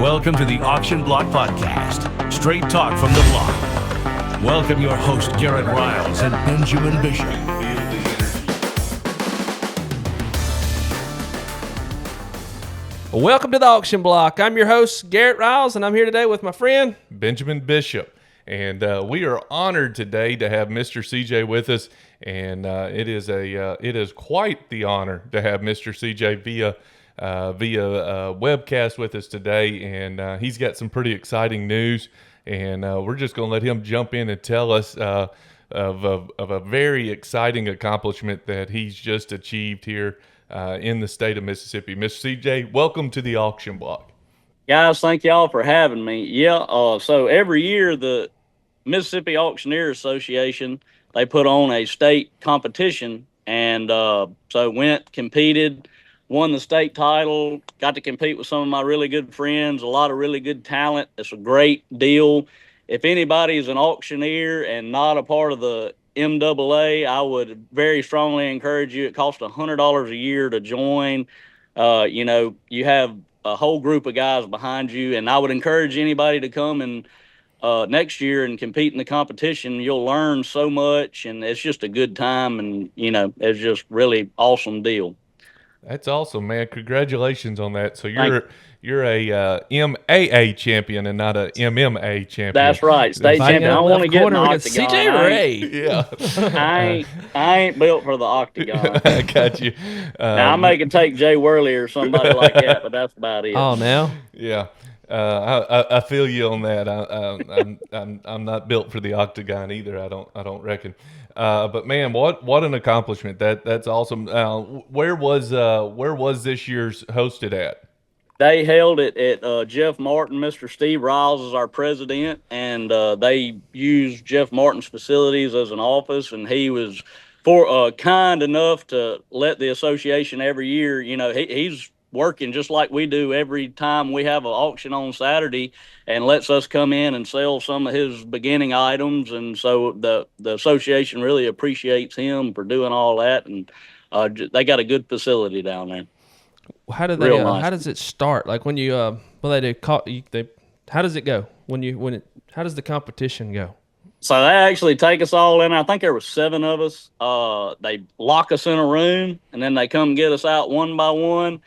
Welcome to the Auction Block Podcast, straight talk from the block. Welcome your host, Garrett Riles and Benjamin Bishop. Welcome to the Auction Block. I'm your host, Garrett Riles, and I'm here today with my friend, Benjamin Bishop. And we are honored today to have Mr. CJ with us, and it is quite the honor to have Mr. CJ via webcast with us today, and he's got some pretty exciting news, and we're just going to let him jump in and tell us of a very exciting accomplishment that he's just achieved here in the state of Mississippi. Mr. CJ, welcome to the Auction Block. Guys, thank y'all for having me. So every year the Mississippi Auctioneers Association, they put on a state competition, and so went, competed, won the state title, got to compete with some of my really good friends, a lot of really good talent. It's a great deal. If anybody is an auctioneer and not a part of the MAA, I would very strongly encourage you. It costs $100 a year to join. You have a whole group of guys behind you, and I would encourage anybody to come and next year and compete in the competition. You'll learn so much, and it's just a good time, and it's just really awesome deal. That's awesome, man. Congratulations on that. So you're a MAA champion and not a MMA champion. That's right, state champion. I want to get in the octagon. CJ Rea. Yeah. I ain't built for the octagon. I got you. Now I may can take Jay Worley or somebody like that, but that's about it. Oh, now? Yeah. I feel you on that. I'm not built for the octagon either. I don't reckon. But man, what an accomplishment! That's awesome. Where was this year's hosted at? They held it at Jeff Martin. Mr. Steve Riles is our president, and they used Jeff Martin's facilities as an office, and he was kind enough to let the association every year. He's working just like we do every time we have an auction on Saturday, and lets us come in and sell some of his beginning items. And so the association really appreciates him for doing all that, and they got a good facility down there. How do Nice. How does it start? Like when you how does it go how does the competition go? So they actually take us all in. I think there were 7 of us. They lock us in a room, and then they come get us out one by one,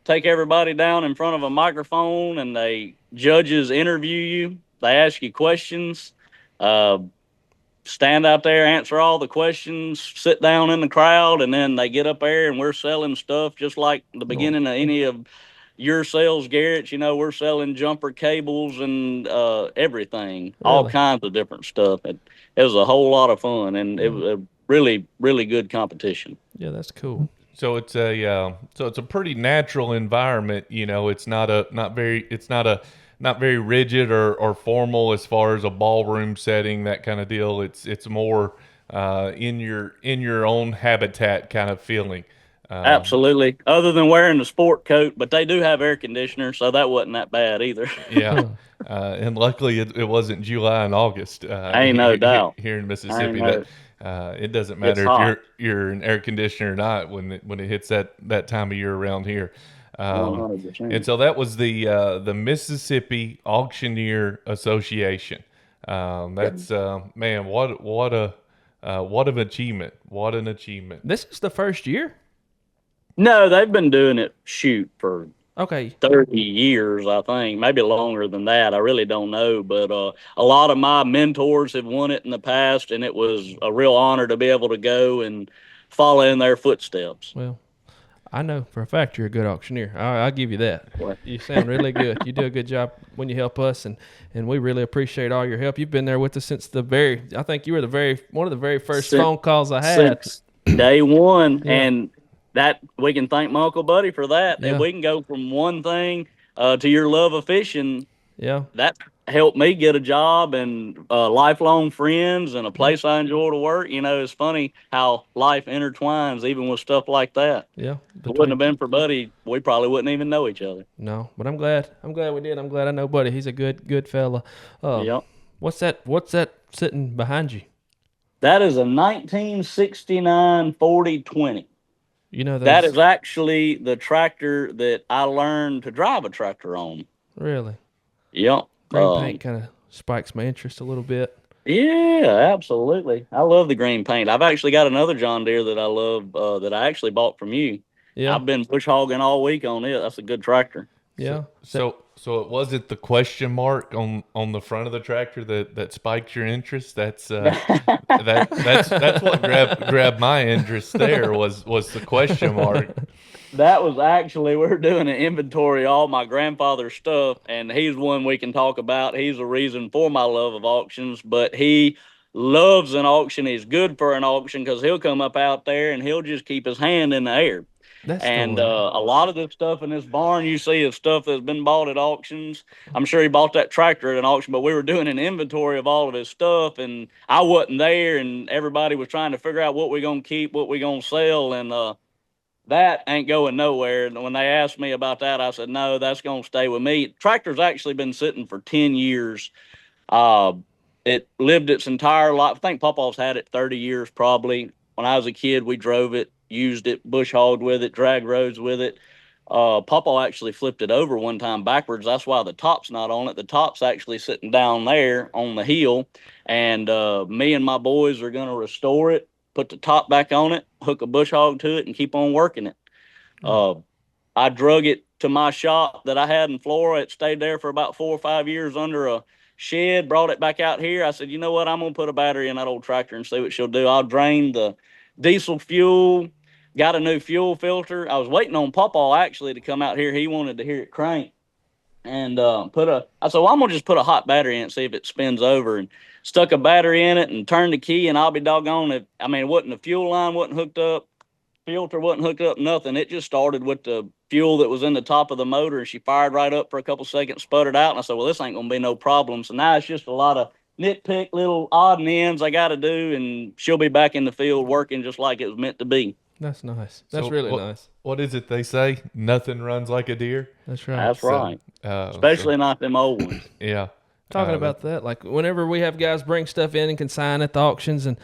take everybody down in front of a microphone, and judges interview you. They ask you questions, stand out there, answer all the questions, sit down in the crowd, and then they get up there, and we're selling stuff just like the beginning of any of your sales, Garrett. We're selling jumper cables and everything, all kinds of different stuff. It was a whole lot of fun, and it was a really, really good competition. Yeah, that's cool. So it's a pretty natural environment. It's not very rigid or formal as far as a ballroom setting, that kind of deal. It's more in your own habitat kind of feeling. Absolutely. Other than wearing the sport coat, but they do have air conditioners, so that wasn't that bad either. Yeah. And luckily it wasn't July and August. Ain't no doubt. Here in Mississippi. It doesn't matter if you're an air conditioner or not when it hits that time of year around here. 100%. And so that was the Mississippi Auctioneer Association. That's man, what an achievement! What an achievement! This is the first year? No, they've been doing it for 30 years, I think, maybe longer than that. I really don't know, but a lot of my mentors have won it in the past, and it was a real honor to be able to go and follow in their footsteps. Well, I know for a fact you're a good auctioneer. I'll give you that. You sound really good. You do a good job when you help us, and we really appreciate all your help. You've been there with us since I think you were one of the very first phone calls I had. Since day one, Yeah. and that we can thank my Uncle Buddy for that. Yeah. And we can go from one thing to your love of fishing. Yeah. That helped me get a job and lifelong friends and a place I enjoy to work. It's funny how life intertwines even with stuff like that. Yeah. If it wouldn't have been for Buddy, we probably wouldn't even know each other. No, but I'm glad we did. I'm glad I know Buddy. He's a good fella. Yep. What's that sitting behind you? That is a 1969 40-20. You know that is actually the tractor that I learned to drive a tractor on. Really? Yep. Green paint kind of spikes my interest a little bit. Yeah, absolutely. I love the green paint. I've actually got another John Deere that I love that I actually bought from you. Yeah. I've been bush hogging all week on it. That's a good tractor. Yeah. So it wasn't the question mark on the front of the tractor that spiked your interest. That's that's what grabbed my interest. There was the question mark. That was actually, we're doing an inventory of all my grandfather's stuff, and he's one we can talk about. He's the reason for my love of auctions, but he loves an auction. He's good for an auction because he'll come up out there and he'll just keep his hand in the air. That's And the one. a lot of the stuff in this barn you see is stuff that's been bought at auctions. I'm sure he bought that tractor at an auction, but we were doing an inventory of all of his stuff, and I wasn't there, and everybody was trying to figure out what we're going to keep, what we're going to sell, and that ain't going nowhere. And when they asked me about that, I said, no, that's going to stay with me. Tractor's actually been sitting for 10 years. Uh, it lived its entire life. I think Papa's had it 30 years probably. When I was a kid, we drove it, used it, bush hogged with it, drag roads with it. Papa actually flipped it over one time backwards. That's why the top's not on it. The top's actually sitting down there on the hill. And me and my boys are going to restore it, put the top back on it, hook a bush hog to it, and keep on working it. I drug it to my shop that I had in Florida. It stayed there for about 4 or 5 years under a shed, brought it back out here. I said, you know what? I'm going to put a battery in that old tractor and see what she'll do. I'll drain the diesel fuel, got a new fuel filter. I was waiting on Pawpaw actually to come out here. He wanted to hear it crank. And I said, well, I'm going to just put a hot battery in it and see if it spins over. And stuck a battery in it and turned the key, and I'll be doggone it. I mean, it wasn't the fuel line wasn't hooked up, filter wasn't hooked up, nothing. It just started with the fuel that was in the top of the motor, and she fired right up for a couple seconds, sputtered out, and I said, well, this ain't going to be no problem. So now it's just a lot of nitpick little odd and ends I got to do, and she'll be back in the field working just like it was meant to be. That's nice. That's really nice. What is it they say? Nothing runs like a deer. That's right. That's right. Especially not them old ones. Yeah. Talking about that, like whenever we have guys bring stuff in and consign at the auctions, and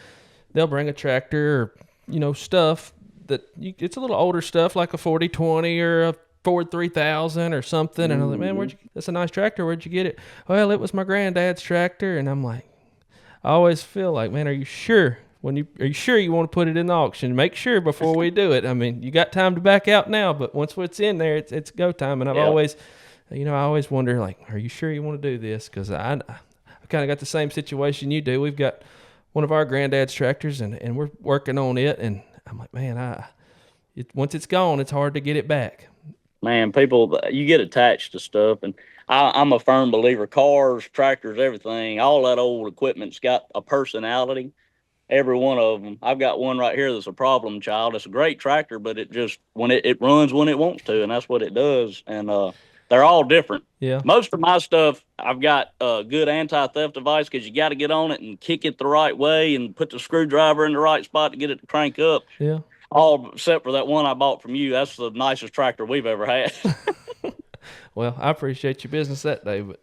they'll bring a tractor or, stuff that it's a little older stuff like a 4020 or a Ford 3000 or something. And I'm like, man, that's a nice tractor. Where'd you get it? Well, it was my granddad's tractor. And I'm like, I always feel like, man, are you sure? Are you sure you want to put it in the auction? Make sure before we do it. I mean, you got time to back out now, but once it's in there, it's go time. And I've always, I always wonder, like, are you sure you want to do this? Because I kind of got the same situation you do. We've got one of our granddad's tractors, and we're working on it. And I'm like, man, once it's gone, it's hard to get it back. Man, people, you get attached to stuff, and I'm a firm believer. Cars, tractors, everything, all that old equipment's got a personality. Every one of them. I've got one right here that's a problem child. It's a great tractor, but it just it runs when it wants to, and that's what it does. And they're all different. Yeah. Most of my stuff, I've got a good anti-theft device because you got to get on it and kick it the right way and put the screwdriver in the right spot to get it to crank up. Yeah. All except for that one I bought from you. That's the nicest tractor we've ever had. Well, I appreciate your business that day, but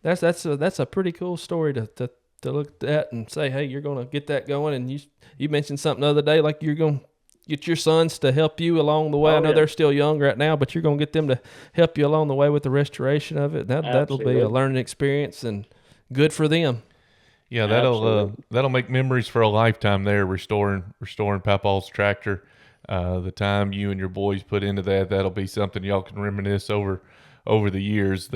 that's a pretty cool story to look at and say, hey, you're going to get that going. And you mentioned something the other day, like you're going to get your sons to help you along the way. I know they're still young right now, but you're going to get them to help you along the way with the restoration of it. That'll be a learning experience and good for them. Yeah, that'll make memories for a lifetime there, restoring Papaw's tractor. The time you and your boys put into that'll be something y'all can reminisce over the years.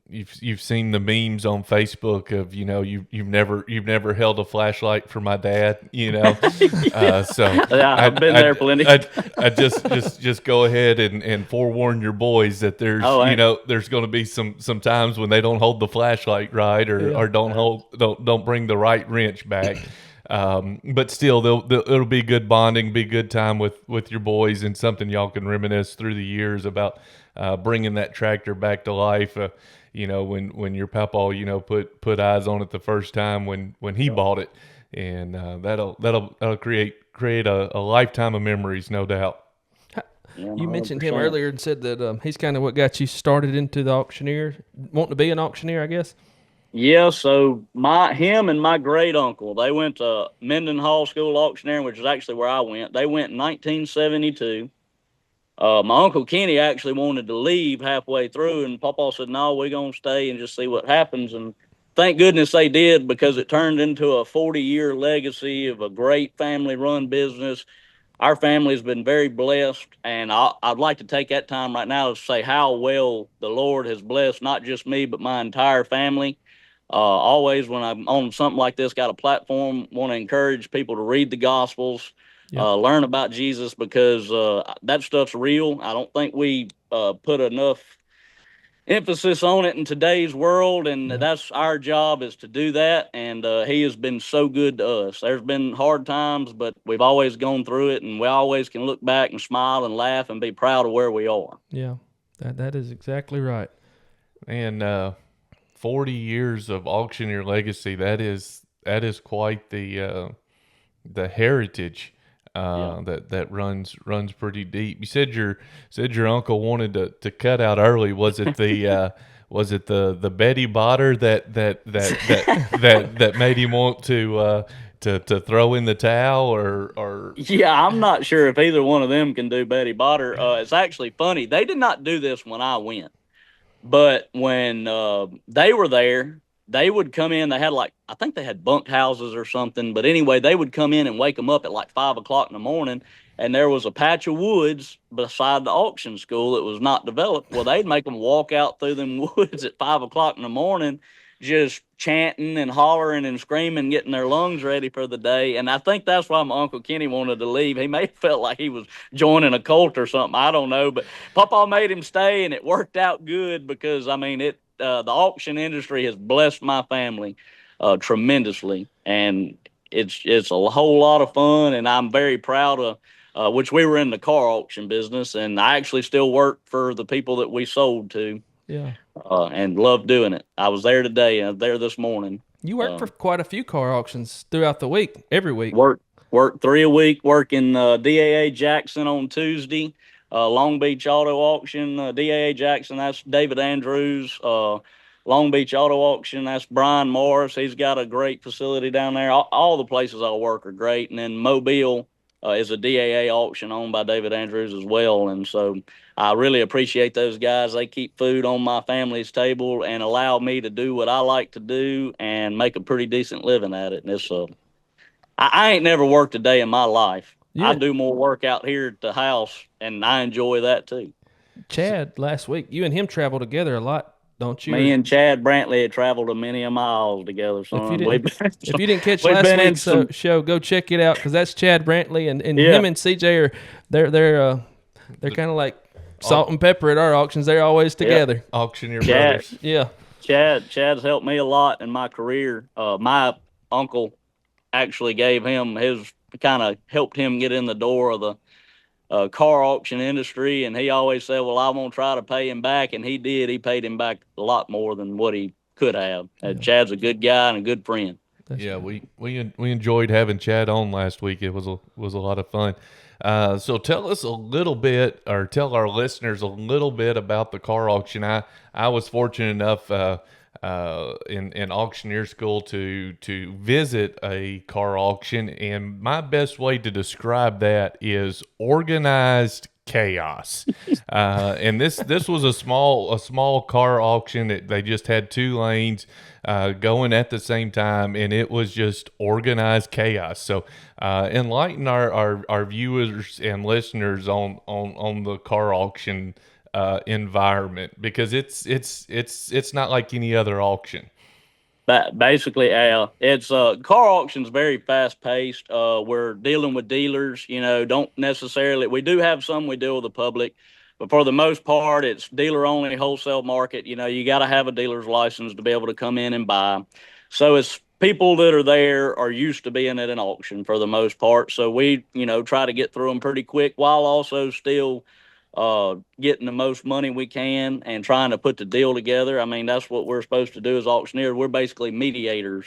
You've seen the memes on Facebook of you've never held a flashlight for my dad, so yeah, I've been there plenty. I just go ahead and forewarn your boys that there's there's going to be some times when they don't hold the flashlight right or don't bring the right wrench back. But still, it'll be good bonding, be a good time with your boys, and something y'all can reminisce through the years about bringing that tractor back to life. When your papa, put eyes on it the first time when he bought it, and that'll create a lifetime of memories, no doubt. You mentioned him earlier and said that he's kind of what got you started into the auctioneer, wanting to be an auctioneer, I guess. Yeah, so him and my great uncle, they went to Mendenhall School of Auctioneering, which is actually where I went. They went in 1972. My Uncle Kenny actually wanted to leave halfway through, and Papa said, "No, we're gonna stay and just see what happens." And thank goodness they did, because it turned into a 40-year legacy of a great family-run business. Our family has been very blessed, and I'd like to take that time right now to say how well the Lord has blessed not just me but my entire family. Always when I'm on something like this, got a platform, want to encourage people to read the Gospels, Yep. learn about Jesus, because that stuff's real. I don't think we put enough emphasis on it in today's world, and Yep. that's our job, is to do that. And he has been so good to us. There's been hard times, but we've always gone through it, and we always can look back and smile and laugh and be proud of where we are. Yeah, that is exactly right. And 40 years of auctioneer legacy, that is quite the heritage that runs pretty deep. You said your uncle wanted to cut out early. Was it the Betty Botter that made him want to throw in the towel, or Yeah, I'm not sure if either one of them can do Betty Botter. It's actually funny. They did not do this when I went. But when they were there, they would come in. They had, like, I think they had bunk houses or something. But anyway, they would come in and wake them up at like 5 o'clock in the morning. And there was a patch of woods beside the auction school that was not developed. Well, they'd make them walk out through them woods at 5 o'clock in the morning, just chanting and hollering and screaming, getting their lungs ready for the day. And I think that's why my Uncle Kenny wanted to leave. He may have felt like he was joining a cult or something. I don't know. But Papa made him stay, and it worked out good, because, I mean, the auction industry has blessed my family tremendously. And it's a whole lot of fun, and I'm very proud of which we were in the car auction business, and I actually still work for the people that we sold to. Yeah. And love doing it. I was there today. I was there this morning. You work for quite a few car auctions throughout the week, every week. Work 3 a week. Working DAA Jackson on Tuesday, Long Beach Auto Auction. DAA Jackson, that's David Andrews. Long Beach Auto Auction, that's Brian Morris. He's got a great facility down there. All the places I work are great. And then Mobile is a DAA auction owned by David Andrews as well. And so I really appreciate those guys. They keep food on my family's table and allow me to do what I like to do and make a pretty decent living at it. And it's I ain't never worked a day in my life. Yeah. I do more work out here at the house, and I enjoy that too. Chad, last week, you and him travel together a lot, don't you? Me and Chad Brantley had traveled a many a miles together. Son. If you didn't catch we've last been in week's some- show, go check it out, because that's Chad Brantley, and Yeah. him and CJ are they're kind of like salt and pepper at our auctions. They're always together. auctioneer Chad. brothers? Yeah. Chad's helped me a lot in my career. My uncle actually kind of helped him get in the door of the car auction industry, and he always said, "Well, I'm gonna try to pay him back," and he did. He paid him back a lot more than what he could have. Chad's a good guy and a good friend. Yeah, we enjoyed having Chad on last week. It was a lot of fun. So tell us a little bit, or tell our listeners a little bit about the car auction. I was fortunate enough in auctioneer school to visit a car auction, and my best way to describe that is organized chaos. And this was a small car auction. They just had 2 lanes going at the same time, and it was just organized chaos. So enlighten our viewers and listeners on the car auction environment, because it's not like any other auction. Basically, it's car auction's very fast paced. We're dealing with dealers, don't necessarily. We do have some we deal with the public, but for the most part, it's dealer only wholesale market. You got to have a dealer's license to be able to come in and buy. So it's people that are there are used to being at an auction for the most part. So we, try to get through them pretty quick while also still getting the most money we can and trying to put the deal together. I mean, that's what we're supposed to do as auctioneers. We're basically mediators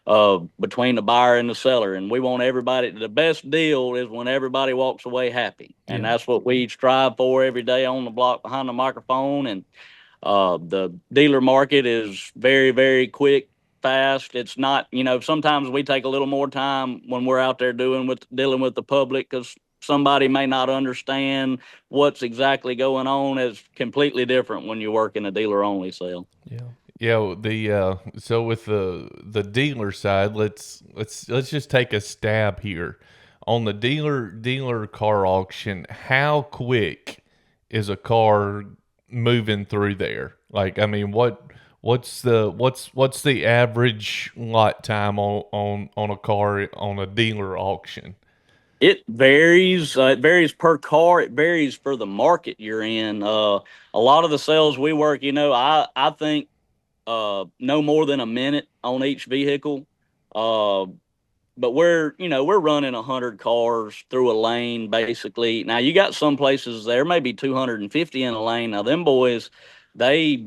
between the buyer and the seller, and we want everybody. The best deal is when everybody walks away happy, and that's what we strive for every day on the block behind the microphone. And the dealer market is very, very quick, fast. It's not, sometimes we take a little more time when we're out there dealing with the public, because somebody may not understand what's exactly going on is completely different when you work in a dealer only sale. Yeah. Yeah, so with the dealer side, let's just take a stab here on the dealer car auction. How quick is a car moving through there? Like, I mean, what's the average lot time on a car on a dealer auction? It varies. It varies per car. It varies for the market you're in. A lot of the sales we work, I think no more than a minute on each vehicle. Uh, but we're running 100 cars through a lane basically. Now you got some places there may be 250 in a lane. Now them boys, they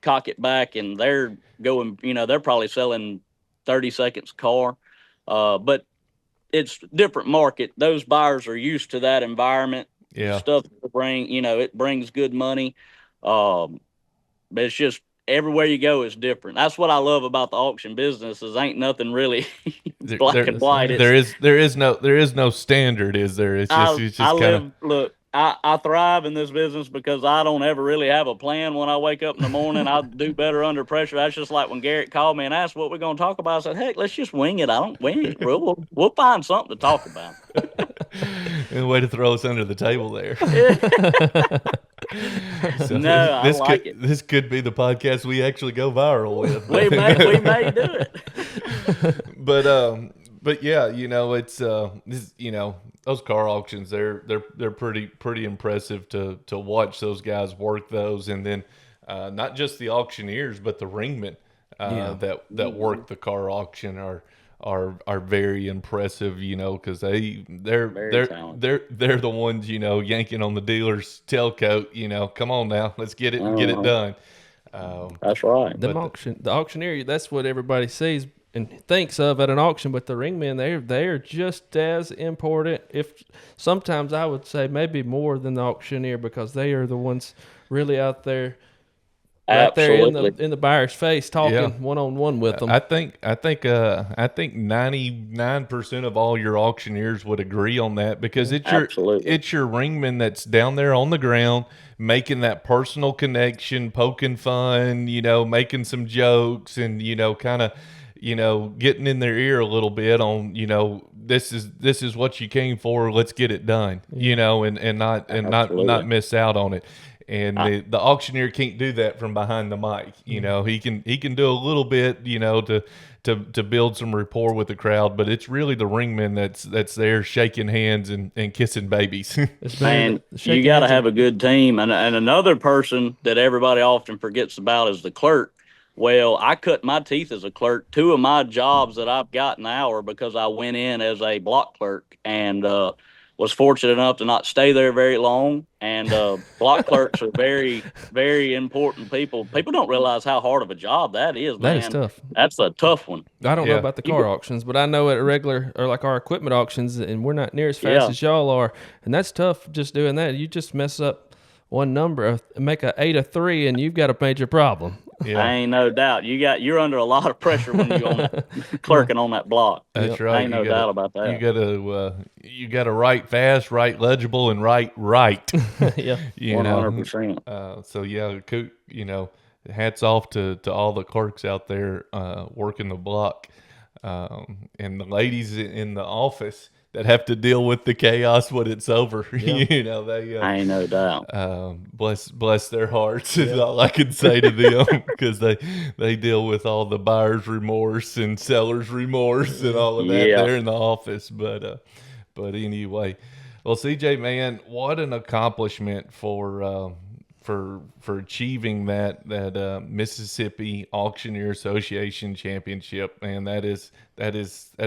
cock it back and they're going. They're probably selling 30 seconds a car. But it's different market. Those buyers are used to that environment. Yeah. Stuff it brings good money. But it's just everywhere you go is different. That's what I love about the auction business is ain't nothing really black and white. There is no standard, is there? It's just kind of I thrive in this business because I don't ever really have a plan when I wake up in the morning. I do better under pressure. That's just like when Garrett called me and asked what we're going to talk about. I said, heck, let's just wing it. I don't wing it. We'll find something to talk about. a way to throw us under the table there. So no, I like it. This could be the podcast we actually go viral with. we may do it. But yeah, it's those car auctions, they're pretty impressive to watch those guys work those, and then not just the auctioneers but the ringmen that work the car auction are very impressive, because they're the ones, yanking on the dealer's tailcoat, come on now, let's get it done. That's right. The auctioneer, that's what everybody sees and thinks of at an auction, but the ringmen, they're just as important, if sometimes I would say maybe more than the auctioneer, because they are the ones really out there, right there in the buyer's face, talking one-on-one with them. I think 99% of all your auctioneers would agree on that, because it's your ringman that's down there on the ground making that personal connection, poking fun, making some jokes, and kind of getting in their ear a little bit on, this is what you came for. Let's get it done, and not miss out on it. And the auctioneer can't do that from behind the mic. He can do a little bit, to build some rapport with the crowd, but it's really the ringman that's there shaking hands and kissing babies. Man, you got to have a good team. And another person that everybody often forgets about is the clerk. Well, I cut my teeth as a clerk. 2 of my jobs that I've got now are because I went in as a block clerk and was fortunate enough to not stay there very long. And block clerks are very, very important people. People don't realize how hard of a job that is, man. That is tough. That's a tough one. I don't know about the car auctions, but I know at a regular, or like our equipment auctions, and we're not near as fast as y'all are. And that's tough just doing that. You just mess up one number, make a 8 or 3, and you've got a major problem. Yeah. I ain't no doubt. You're under a lot of pressure when you're on that, clerking on that block. That's right. Ain't no doubt about that. You gotta write fast, write legible, and write right. Yeah, 100%. So yeah, hats off to all the clerks out there working the block, and the ladies in the office that have to deal with the chaos when it's over. Yeah. They I ain't no doubt. Bless their hearts is all I can say to them, because they deal with all the buyer's remorse and seller's remorse and all of that there in the office. But anyway, well, CJ, man, what an accomplishment for achieving that Mississippi Auctioneer Association championship, man. That is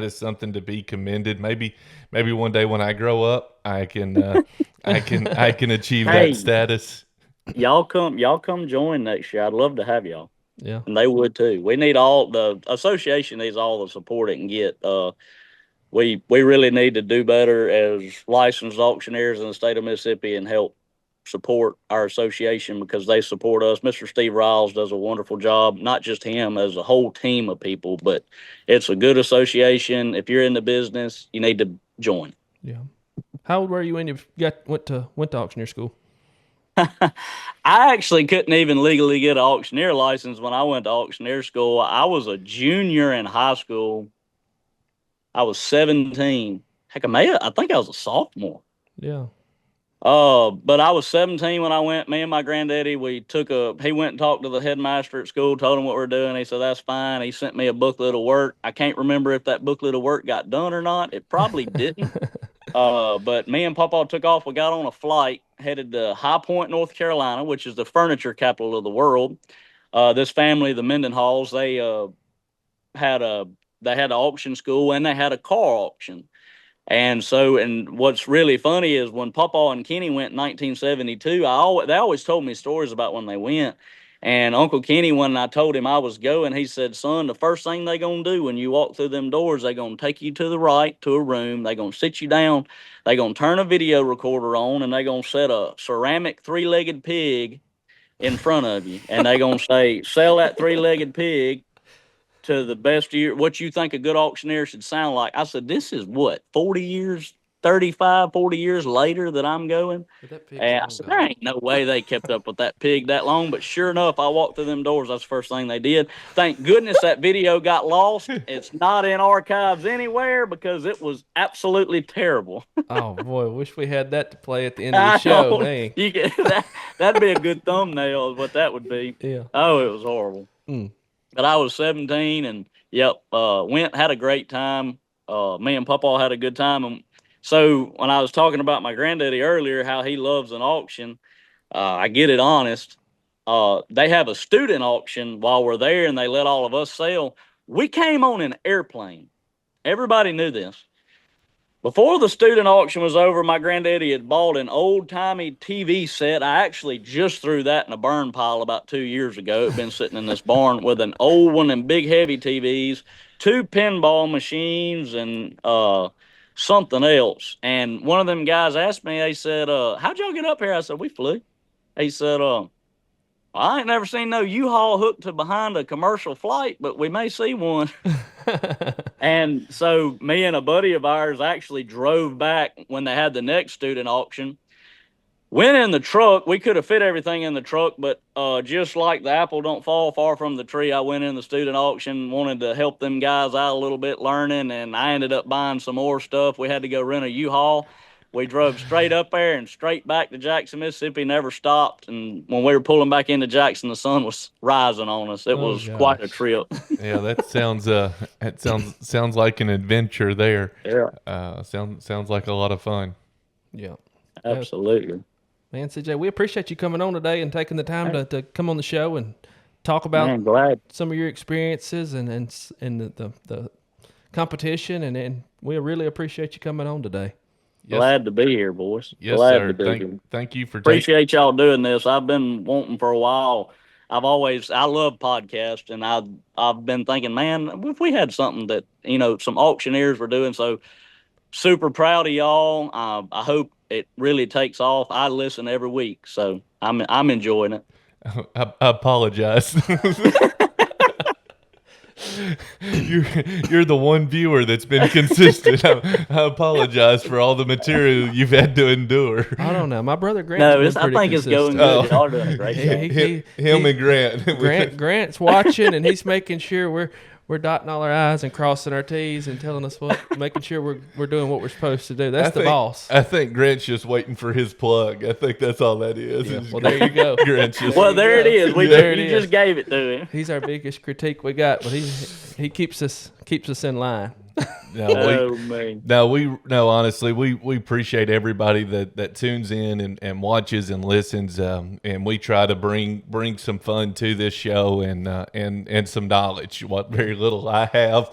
something to be commended. Maybe one day when I grow up, I can achieve that status. Y'all come join next year. I'd love to have y'all. Yeah, and they would too. We need the association needs all the support it can get. We really need to do better as licensed auctioneers in the state of Mississippi and help support our association, because they support us. Mr. Steve Riles does a wonderful job, not just him, as a whole team of people, but it's a good association. If you're in the business, you need to join. Yeah. How old were you when you went to auctioneer school? I actually couldn't even legally get an auctioneer license when I went to auctioneer school. I was a junior in high school. I was 17. Heck, I think I was a sophomore. Yeah. But I was 17 when I went. Me and my granddaddy, he went and talked to the headmaster at school, told him what we're doing. He said, that's fine. He sent me a booklet of work. I can't remember if that booklet of work got done or not. It probably didn't. But me and Papa took off. We got on a flight, headed to High Point, North Carolina, which is the furniture capital of the world. This family, the Mendenhalls, had a they had an auction school and they had a car auction. And what's really funny is when Papa and Kenny went in 1972, they always told me stories about when they went. And Uncle Kenny, when I told him I was going, he said, son, the first thing they going to do when you walk through them doors, they going to take you to the right to a room. They going to sit you down. They going to turn a video recorder on, and they going to set a ceramic three-legged pig in front of you. And they going to say, sell that three-legged pig to the best of your, what you think a good auctioneer should sound like. I said, this is what, 40 years, 35, 40 years later that I'm going? And I said, there ain't no way they kept up with that pig that long. But sure enough, I walked through them doors. That's the first thing they did. Thank goodness that video got lost. It's not in archives anywhere because it was absolutely terrible. Oh, boy. Wish we had that to play at the end of the show. Hey. That'd be a good thumbnail is what that would be. Yeah. Oh, it was horrible. But I was 17 and had a great time. Me and Papa had a good time. And so when I was talking about my granddaddy earlier, how he loves an auction, I get it honest. They have a student auction while we're there and they let all of us sell. We came on an airplane. Everybody knew this. Before the student auction was over, my granddaddy had bought an old-timey TV set. I actually just threw that in a burn pile about 2 years ago. It'd been sitting in this barn with an old one and big heavy TVs, 2 pinball machines, and something else. And one of them guys asked me, they said, how'd y'all get up here? I said, we flew. He said, I ain't never seen no U-Haul hooked to behind a commercial flight, but we may see one. And so me and a buddy of ours actually drove back when they had the next student auction. Went in the truck. We could have fit everything in the truck, but just like the apple don't fall far from the tree, I went in the student auction, wanted to help them guys out a little bit learning, and I ended up buying some more stuff. We had to go rent a U-Haul. We drove straight up there and straight back to Jackson, Mississippi, never stopped. And when we were pulling back into Jackson, the sun was rising on us. It was quite a trip. Yeah, that sounds like an adventure there. Yeah. Sounds like a lot of fun. Yeah. Absolutely. Man, CJ, we appreciate you coming on today and taking the time to come on the show and talk about some of your experiences and the competition. And we really appreciate you coming on today. Yes. Glad to be here, boys. Yes, Glad sir. to be here. Thank you for appreciate y'all doing this. I've been wanting for a while. I love podcasts, and I've been thinking, man, if we had something that some auctioneers were doing. So super proud of y'all. I hope it really takes off. I listen every week, so I'm enjoying it. I apologize. You're the one viewer that's been consistent. I apologize for all the material you've had to endure. I don't know. My brother Grant. I think it's going good. Y'all doing a great job. Him and Grant. Grant's watching, and he's making sure we're dotting all our I's and crossing our T's and telling us making sure we're doing what we're supposed to do. That's the boss. I think Grant's just waiting for his plug. I think that's all that is. Yeah. Well, there you go. Grant's just there it is. You just gave it to him. He's our biggest critique we got, but he keeps us in line. Honestly, we appreciate everybody that tunes in and watches and listens, and we try to bring some fun to this show and some knowledge. What very little I have.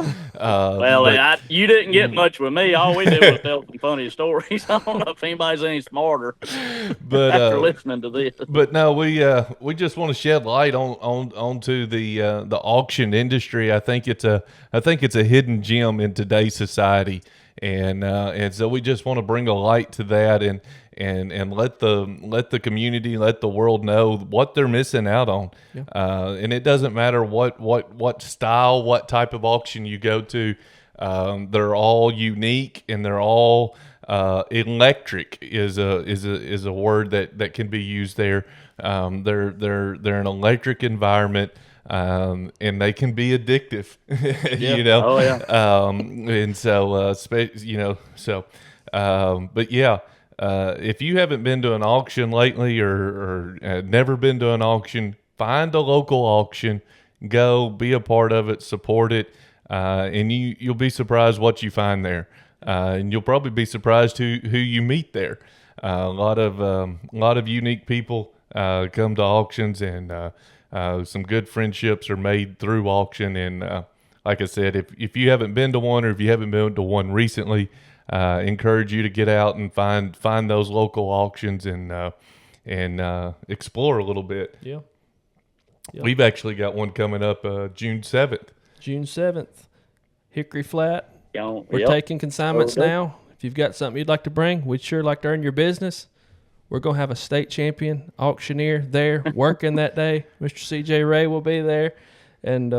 You didn't get much with me. All we did was tell some funny stories. I don't know if anybody's any smarter, but after listening to this. But no, we just want to shed light onto the auction industry. I think it's a hidden gem in today's society, and so we just want to bring a light to that and let the community, let the world know what they're missing out on. Yeah. And it doesn't matter what style, what type of auction you go to. They're all unique and they're all Electric is a word that can be used there. They're an electric environment. And they can be addictive, you know. Oh yeah. And so, but yeah, if you haven't been to an auction lately or never been to an auction, find a local auction, go be a part of it, support it, and you'll be surprised what you find there, and you'll probably be surprised who you meet there. A lot of unique people come to auctions, and some good friendships are made through auction. And like I said, if you haven't been to one, or if you haven't been to one recently, encourage you to get out and find those local auctions and explore a little bit. Yeah. Yep. We've actually got one coming up June 7th. June 7th, Hickory Flat. We're Yep. taking consignments Okay. now. If you've got something you'd like to bring, we'd sure like to earn your business. We're going to have a state champion auctioneer there working that day. Mr. CJ Rea will be there. And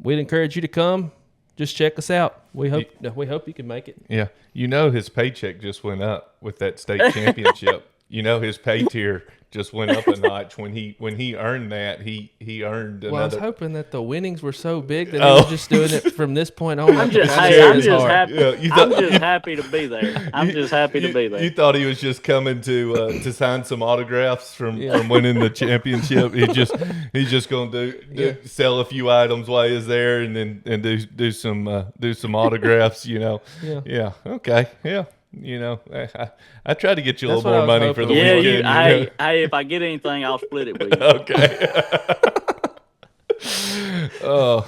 we'd encourage you to come. Just check us out. We hope you can make it. Yeah. You know his paycheck just went up with that state championship. You know his pay tier just went up a notch when he earned that. He earned another. Well, I was hoping that the winnings were so big that he was just doing it from this point on. I'm just Kinda happy. his heart. Yeah, I'm just happy to be there. I'm just happy to be there. You thought he was just coming to sign some autographs from winning the championship. He's just going to sell a few items while he's there, and then do some autographs. You know. Yeah. Yeah. Okay. Yeah. You know, I try to get you a That's little what more I was money for the hoping. weekend. Hey, if I get anything, I'll split it with you. Okay. Oh.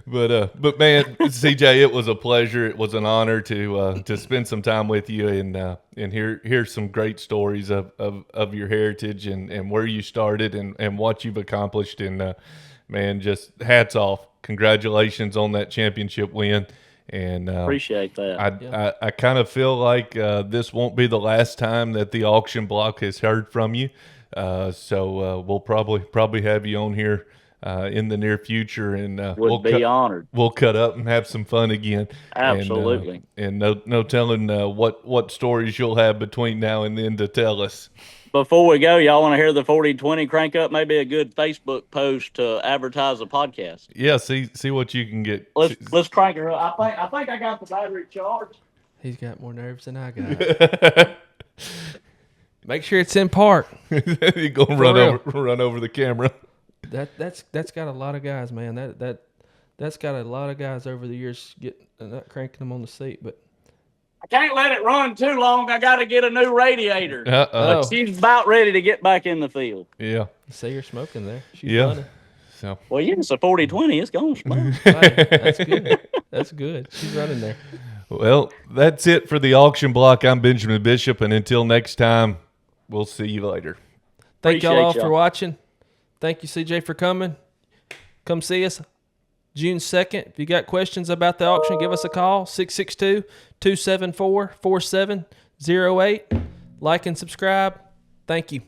But man, CJ, it was a pleasure. It was an honor to spend some time with you and hear some great stories of your heritage and where you started and what you've accomplished. And man, just hats off. Congratulations on that championship win. And Appreciate that. I kind of feel like this won't be the last time that the auction block has heard from you. So we'll probably have you on here in the near future, and Would be honored. We'll cut up and have some fun again. Absolutely. And no telling what stories you'll have between now and then to tell us. Before we go, y'all want to hear the 4020 crank up? Maybe a good Facebook post to advertise a podcast. Yeah, see what you can get. Let's crank her up. I think I got the battery charged. He's got more nerves than I got. Make sure it's in park. You're gonna run over the camera. That's got a lot of guys, man. That's got a lot of guys over the years not cranking them on the seat, but I can't let it run too long. I got to get a new radiator. Oh. She's about ready to get back in the field. Yeah. see her smoking there. She's Yeah. running. So Well, yeah, it's a 4020. It's going to smoke. Hey, that's good. That's good. She's running there. well, that's it for the auction block. I'm Benjamin Bishop, and until next time, we'll see you later. Thank y'all all Appreciate for y'all. watching. Thank you, CJ, for coming. Come see us June 2nd. If you got questions about the auction, give us a call, 662-274-4708. Like and subscribe. Thank you.